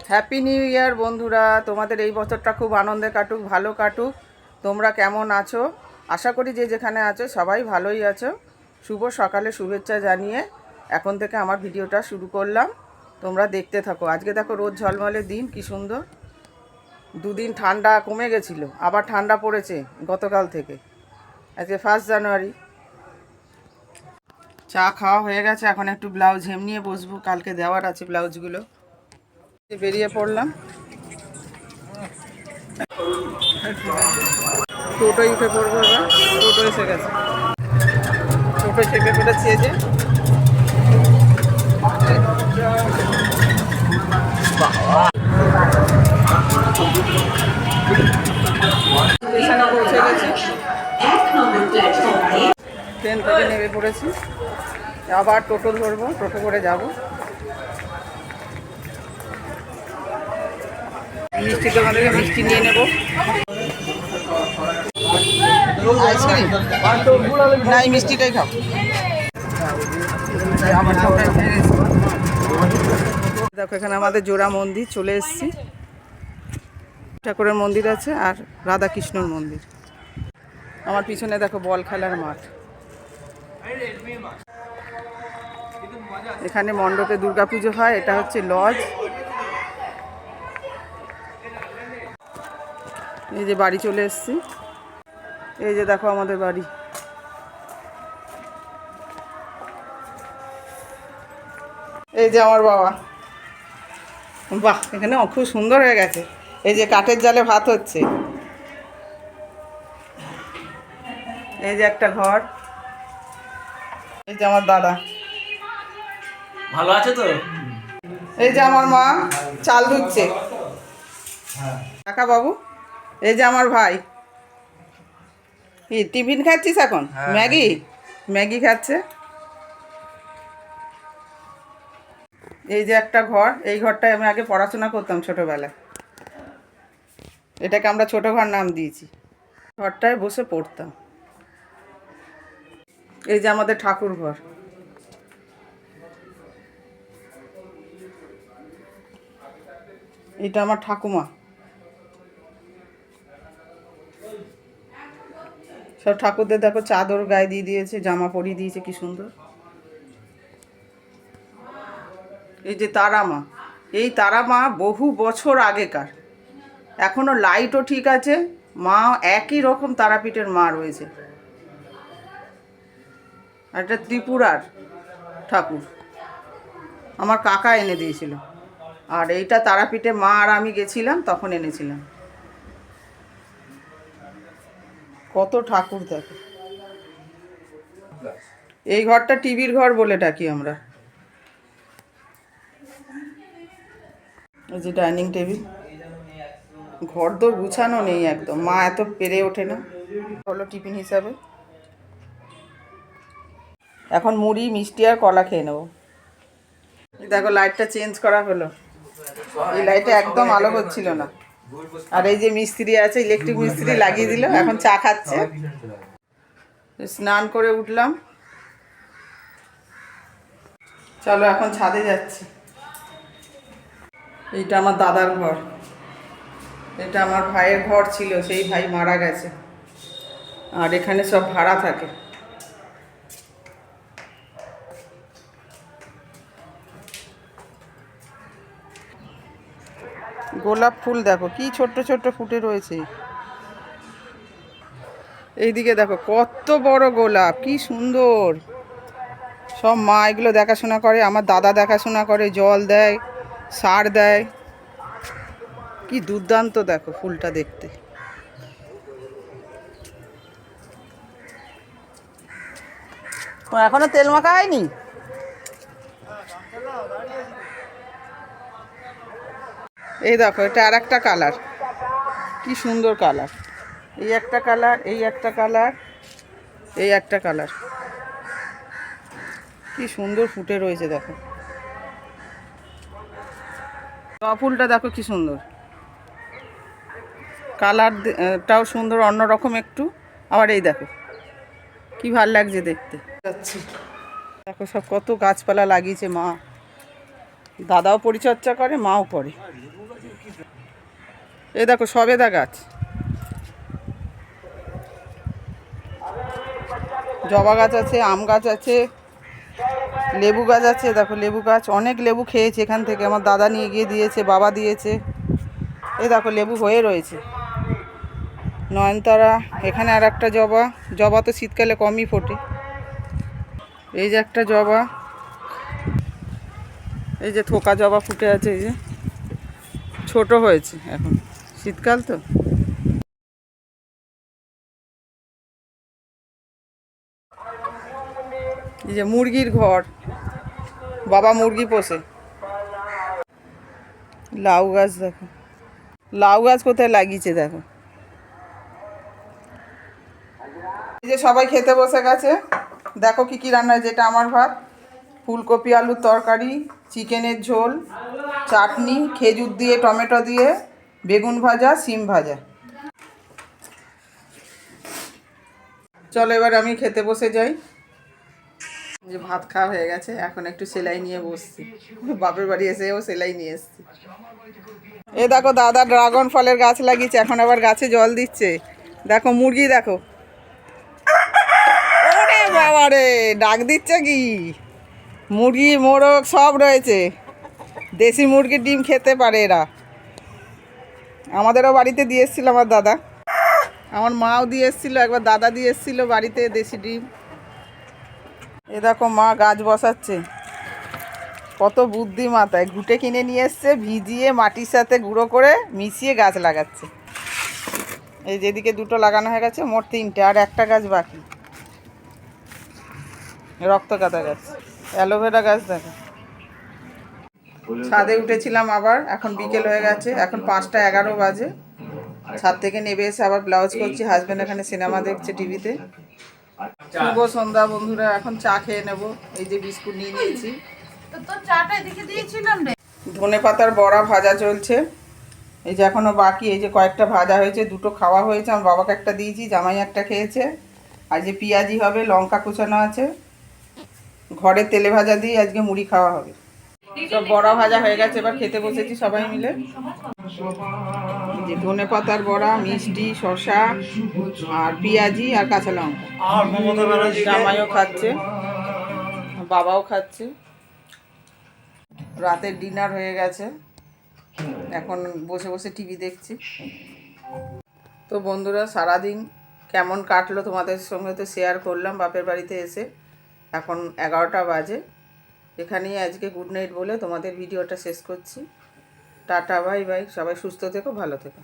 Happy new year বন্ধুরা, তোমাদের এই বছরটা খুব আনন্দে কাটুক, ভালো কাটুক। তোমরা কেমন আছো? আশা করি যে যেখানে আছো সবাই ভালোই আছো। শুভ সকালে শুভেচ্ছা জানিয়ে এখন থেকে আমার ভিডিওটা শুরু করলাম। তোমরা দেখতে থাকো। আজকে দেখো রোদ ঝলমলে দিন, কি সুন্দর। দুদিন ঠান্ডা কমে গেছিলো, আবার ঠান্ডা পড়েছে গতকাল থেকে। আজকে 1 জানুয়ারি। চা খাওয়া হয়ে গেছে, এখন একটু ব্লাউজ হেম নিয়ে বসবো, কালকে দেওয়ার আছে ব্লাউজগুলো। বেরিয়ে পড়লাম। টোটোয় উঠে পড়বো এবার। টোটো এসে গেছে, টোটো চেপে পড়েছে যে। স্টেশনে পৌঁছে গেছি, ট্রেন থেকে নেমে পড়েছি। আবার টোটো ধরবো, টোটো করে যাবো। মিষ্টি দোকান থেকে মিষ্টি নিয়ে নেবো। আইসক্রিম না, এই মিষ্টিটাই খাও। দেখো এখানে আমাদের জোড়া মন্দির চলে এসেছি। ঠাকুরের মন্দির আছে আর রাধা কৃষ্ণর মন্দির। আমার পিছনে দেখো বল খেলার মাঠ। এখানে মণ্ডপে দুর্গাপুজো হয়। এটা হচ্ছে লজ। এই যে বাড়ি চলে এসেছি। এই যে দেখো আমাদের বাড়ি। এই যে আমার বাবা। বাহ, এখানে খুব সুন্দর হয়ে গেছে। এই যে কাঠের জালে ভাত হচ্ছে। এই যে একটা ঘর। এই যে আমার দাদা। ভালো আছে তো? এই যে আমার মা চাল ধুচ্ছে। কাকা বাবু। এই যে আমার ভাই। কি টিফিন খাচ্ছিস এখন? ম্যাগি ম্যাগি খাচ্ছে। এই যে একটা ঘর। এই ঘরটায় আমি আগে পড়াশোনা করতাম ছোটবেলায়। এটাকে আমরা ছোট ঘর নাম দিয়েছি। ঘরটায় বসে পড়তাম। এই যে আমাদের ঠাকুর ঘর। এটা আমার ঠাকুমা। সব ঠাকুরদের দেখো চাদর গায়ে দিয়ে দিয়েছে, জামা পরিয়ে দিয়েছে, কি সুন্দর। এই যে তারা মা। এই তারা মা বহু বছর আগেকার। এখনো লাইটও ঠিক আছে। মা একই রকম তারাপীঠের মা রয়েছে। আর এটা ত্রিপুরার ঠাকুর, আমার কাকা এনে দিয়েছিল। আর এইটা তারাপীঠে মা আর আমি গেছিলাম তখন এনেছিলাম। কত ঠাকুর দেখো। এই ঘরটা টিভির ঘর বলে ডাকি আমরা। এই যে ডাইনিং টেবিল। ঘর দোর গুছানো নেই একদম, মা এত পেরে ওঠে না। হলো টিফিন হিসাবে। এখন মুড়ি মিষ্টি আর কলা খেয়ে নেবো। দেখো লাইটটা চেঞ্জ করা হলো। এই লাইটে একদম আলো হচ্ছিল না। আর এই যে মিস্ত্রি আছে, ইলেকট্রিক মিস্ত্রি লাগিয়ে দিল। এখন চা খাচ্ছে। স্নান করে উঠলাম। চলো এখন ছাদে যাচ্ছি। এইটা আমার দাদার ঘর। এটা আমার ভাইয়ের ঘর ছিল, সেই ভাই মারা গেছে। আর এখানে সব ভাড়া থাকে। গোলাপ ফুল দেখো কি ছোট্ট ছোট্ট ফুটে রয়েছে। এইদিকে দেখো কত বড় গোলাপ, কি সুন্দর। সব মা এগুলো দেখাশোনা করে, আমার দাদা দেখাশোনা করে, জল দেয়, সার দেয়। কি দুর্দান্ত দেখো ফুলটা দেখতে। এখনো তেল মাখা হয়নি। এই দেখো এটা আর একটা কালার, কি সুন্দর কালার। এই একটা কালার, এই একটা কালার, এই একটা কালার। কি সুন্দর ফুটে রয়েছে দেখো। জবা ফুলটা দেখো কি সুন্দর। কালারটাও সুন্দর, অন্যরকম একটু। আবার এই দেখো কি ভাল লাগছে দেখতে। যাচ্ছি দেখো সব কত গাছপালা লাগিয়েছে মা। দাদাও পরিচর্যা করে, মাও করে। এই দেখো সবেদা গাছ, জবা গাছ আছে, আম গাছ আছে, লেবু গাছ আছে। দেখো লেবু গাছ, অনেক লেবু খেয়েছে এখান থেকে, আমার দাদা নিয়ে গিয়ে দিয়েছে, বাবা দিয়েছে। এই দেখো লেবু হয়ে রয়েছে। নয়নতারা, এখানে আর একটা জবা, জবা তো শীতকালে কমই ফোটে। এই যে একটা জবা, এই যে থোকা জবা ফুটে আছে, এই যে ছোট হয়েছে এখন, শীতকাল তো। এই যে মুরগির ঘর, বাবা মুরগি পোষে। লাউ গাছ দেখো, লাউ গাছ কোথায় লাগিয়েছে দেখো। এই যে সবাই খেতে বসে গেছে, দেখো কি কি রান্না। যেটা আমার ভাত, ফুলকপি আলুর তরকারি, চিকেনের ঝোল, চাটনি, খেজুর দিয়ে টমেটো দিয়ে, বেগুন ভাজা, সিম ভাজা। চলো এবার আমি খেতে বসে যাই। যে ভাত খাওয়া হয়ে গেছে, এখন একটু সেলাই নিয়ে বসছি, বাপের বাড়ি এসেও সেলাই নিয়ে এসছি। এ দেখো দাদা ড্রাগন ফলের গাছ লাগিয়েছে, এখন আবার গাছে জল দিচ্ছে। দেখো মুরগি দেখো, ওরে বাবা রে, ডাক দিচ্ছে কি। মুরগি মোরগ সব রয়েছে, দেশি মুরগির ডিম খেতে পারে এরা। আমাদেরও বাড়িতে দিয়ে এসেছিল আমার দাদা, আমার মাও দিয়ে এসেছিলো, একবার দাদা দিয়ে এসেছিলো বাড়িতে দেশি ডিম। এ দেখো মা গাছ বসাচ্ছে, কত বুদ্ধি মাথায়, ঘুঁটে কিনে নিয়ে এসছে, ভিজিয়ে মাটির সাথে গুঁড়ো করে মিশিয়ে গাছ লাগাচ্ছে। এই যেদিকে দুটো লাগানো হয়ে গেছে, মোট 3টে, আর একটা গাছ বাকি, রক্তগাঁদা গাছ। অ্যালোভেরা গাছ দেখো। ছাদে উঠেছিলাম আবার, এখন বিকেল হয়ে গেছে, এখন 5টা 11 বাজে। ছাদ থেকে নেমে এসে আবার ব্লাউজ করছি, হাজব্যান্ড এখানে সিনেমা দেখছে টিভিতে। শুভ সন্ধ্যা বন্ধুরা, এখন চা খেয়ে নেব। এই যে বিস্কুট নিয়ে নিয়েছি, ধনে পাতার বড়া ভাজা চলছে। এই যে এখনো বাকি, এই যে কয়েকটা ভাজা হয়েছে, 2টো খাওয়া হয়েছে, আমার বাবাকে একটা দিয়েছি, জামাই একটা খেয়েছে। আর যে পেঁয়াজি হবে, লঙ্কা কুচানো আছে, ঘরে তেলে ভাজা দিয়ে আজকে মুড়ি খাওয়া হবে। সব বড়া ভাজা হয়ে গেছে, এবার খেতে বসেছি সবাই মিলে। এই যে ধনে পাতার বড়া, মিষ্টি, শসা আর পেঁয়াজি আর কাঁচা লঙ্কা। জামাইও খাচ্ছে, বাবাও খাচ্ছে। রাতের ডিনার হয়ে গেছে, এখন বসে বসে টিভি দেখছি। তো বন্ধুরা, সারাদিন কেমন কাটলো তোমাদের সঙ্গে তো শেয়ার করলাম বাপের বাড়িতে এসে। এখন 11টা বাজে। এখানেই আজকে গুড নাইট বলে তোমাদের ভিডিওটা শেষ করছি। টাটা, বাই বাই, সবাই সুস্থ থেকো, ভালো থেকো।